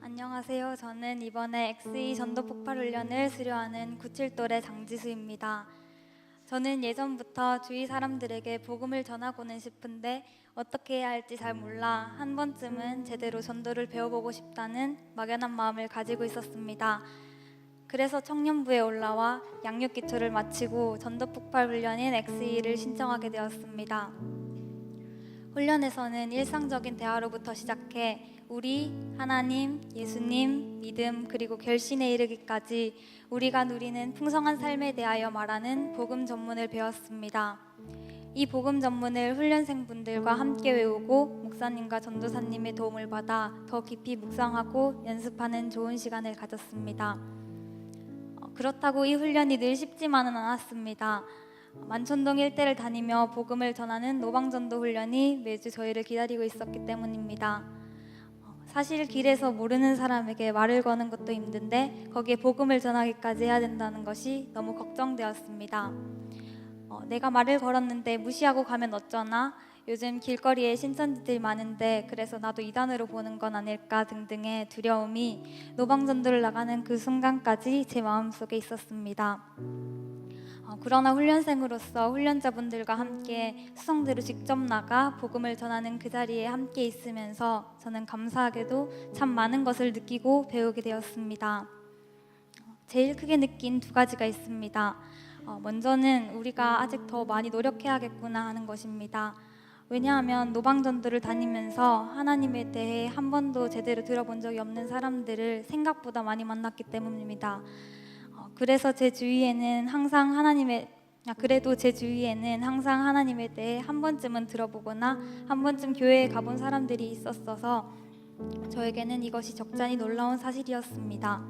안녕하세요. 저는 이번에 XE 전도 폭발 훈련을 수료하는 97돌의 장지수입니다. 저는 예전부터 주위 사람들에게 복음을 전하고는 싶은데 어떻게 해야 할지 잘 몰라 한 번쯤은 제대로 전도를 배워보고 싶다는 막연한 마음을 가지고 있었습니다. 그래서 청년부에 올라와 양육기초를 마치고 전도 폭발 훈련인 XE를 신청하게 되었습니다. 훈련에서는 일상적인 대화로부터 시작해 우리, 하나님, 예수님, 믿음, 그리고 결신에 이르기까지 우리가 누리는 풍성한 삶에 대하여 말하는 복음 전문을 배웠습니다. 이 복음 전문을 훈련생분들과 함께 외우고 목사님과 전도사님의 도움을 받아 더 깊이 묵상하고 연습하는 좋은 시간을 가졌습니다. 그렇다고 이 훈련이 늘 쉽지만은 않았습니다. 만천동 일대를 다니며 복음을 전하는 노방전도 훈련이 매주 저희를 기다리고 있었기 때문입니다. 사실 길에서 모르는 사람에게 말을 거는 것도 힘든데 거기에 복음을 전하기까지 해야 된다는 것이 너무 걱정되었습니다. 내가 말을 걸었는데 무시하고 가면 어쩌나? 요즘 길거리에 신천지들이 많은데 그래서 나도 이단으로 보는 건 아닐까 등등의 두려움이 노방전도를 나가는 그 순간까지 제 마음속에 있었습니다. 그러나 훈련생으로서 훈련자분들과 함께 수성대로 직접 나가 복음을 전하는 그 자리에 함께 있으면서 저는 감사하게도 참 많은 것을 느끼고 배우게 되었습니다. 제일 크게 느낀 두 가지가 있습니다. 먼저는 우리가 아직 더 많이 노력해야겠구나 하는 것입니다. 왜냐하면 노방전도를 다니면서 하나님에 대해 한 번도 제대로 들어본 적이 없는 사람들을 생각보다 많이 만났기 때문입니다. 그래서 제 주위에는 항상 하나님에 대해 한 번쯤은 들어보거나 한 번쯤 교회에 가본 사람들이 있었어서 저에게는 이것이 적잖이 놀라운 사실이었습니다.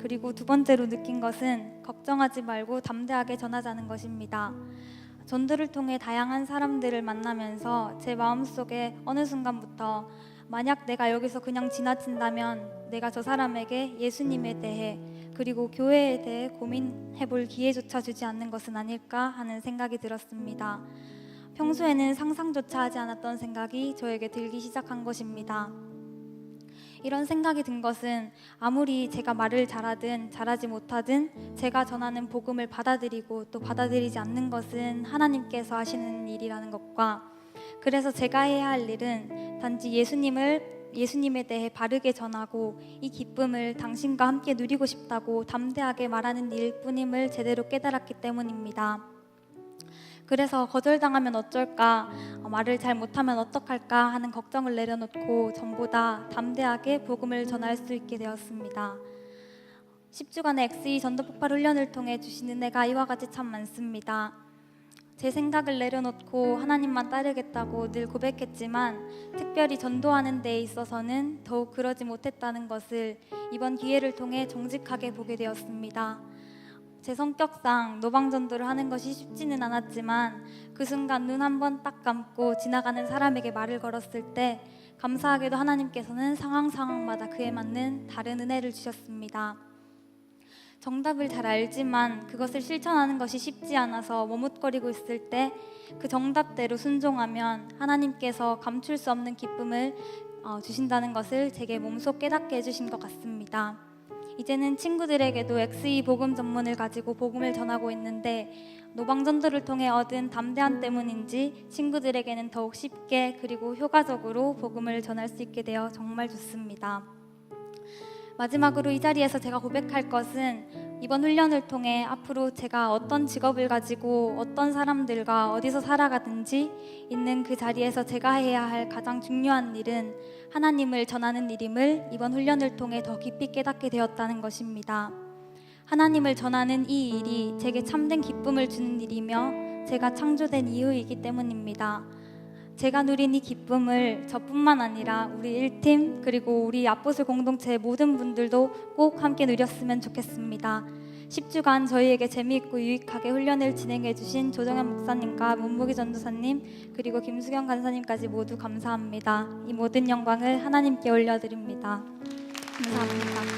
그리고 두 번째로 느낀 것은 걱정하지 말고 담대하게 전하자는 것입니다. 전도를 통해 다양한 사람들을 만나면서 제 마음속에 어느 순간부터 만약 내가 여기서 그냥 지나친다면 내가 저 사람에게 예수님에 대해 그리고 교회에 대해 고민해볼 기회조차 주지 않는 것은 아닐까 하는 생각이 들었습니다. 평소에는 상상조차 하지 않았던 생각이 저에게 들기 시작한 것입니다. 이런 생각이 든 것은 아무리 제가 말을 잘하든 잘하지 못하든 제가 전하는 복음을 받아들이고 또 받아들이지 않는 것은 하나님께서 하시는 일이라는 것과 그래서 제가 해야 할 일은 단지 예수님에 대해 바르게 전하고 이 기쁨을 당신과 함께 누리고 싶다고 담대하게 말하는 일뿐임을 제대로 깨달았기 때문입니다. 그래서 거절당하면 어쩔까, 말을 잘 못하면 어떡할까 하는 걱정을 내려놓고 전보다 담대하게 복음을 전할 수 있게 되었습니다. 10주간의 XE 전도폭발 훈련을 통해 주신 은혜가 이와 같이 참 많습니다. 제 생각을 내려놓고 하나님만 따르겠다고 늘 고백했지만 특별히 전도하는 데 있어서는 더욱 그러지 못했다는 것을 이번 기회를 통해 정직하게 보게 되었습니다. 제 성격상 노방전도를 하는 것이 쉽지는 않았지만 그 순간 눈 한 번 딱 감고 지나가는 사람에게 말을 걸었을 때 감사하게도 하나님께서는 상황마다 그에 맞는 다른 은혜를 주셨습니다. 정답을 잘 알지만 그것을 실천하는 것이 쉽지 않아서 머뭇거리고 있을 때 그 정답대로 순종하면 하나님께서 감출 수 없는 기쁨을 주신다는 것을 제게 몸소 깨닫게 해주신 것 같습니다. 이제는 친구들에게도 XE 복음 전문을 가지고 복음을 전하고 있는데 노방전도를 통해 얻은 담대함 때문인지 친구들에게는 더욱 쉽게 그리고 효과적으로 복음을 전할 수 있게 되어 정말 좋습니다. 마지막으로 이 자리에서 제가 고백할 것은 이번 훈련을 통해 앞으로 제가 어떤 직업을 가지고 어떤 사람들과 어디서 살아가든지 있는 그 자리에서 제가 해야 할 가장 중요한 일은 하나님을 전하는 일임을 이번 훈련을 통해 더 깊이 깨닫게 되었다는 것입니다. 하나님을 전하는 이 일이 제게 참된 기쁨을 주는 일이며 제가 창조된 이유이기 때문입니다. 제가 누린 이 기쁨을 저뿐만 아니라 우리 1팀 그리고 우리 아포슬 공동체의 모든 분들도 꼭 함께 누렸으면 좋겠습니다. 10주간 저희에게 재미있고 유익하게 훈련을 진행해 주신 조정현 목사님과 문무기 전도사님 그리고 김수경 간사님까지 모두 감사합니다. 이 모든 영광을 하나님께 올려드립니다. 감사합니다.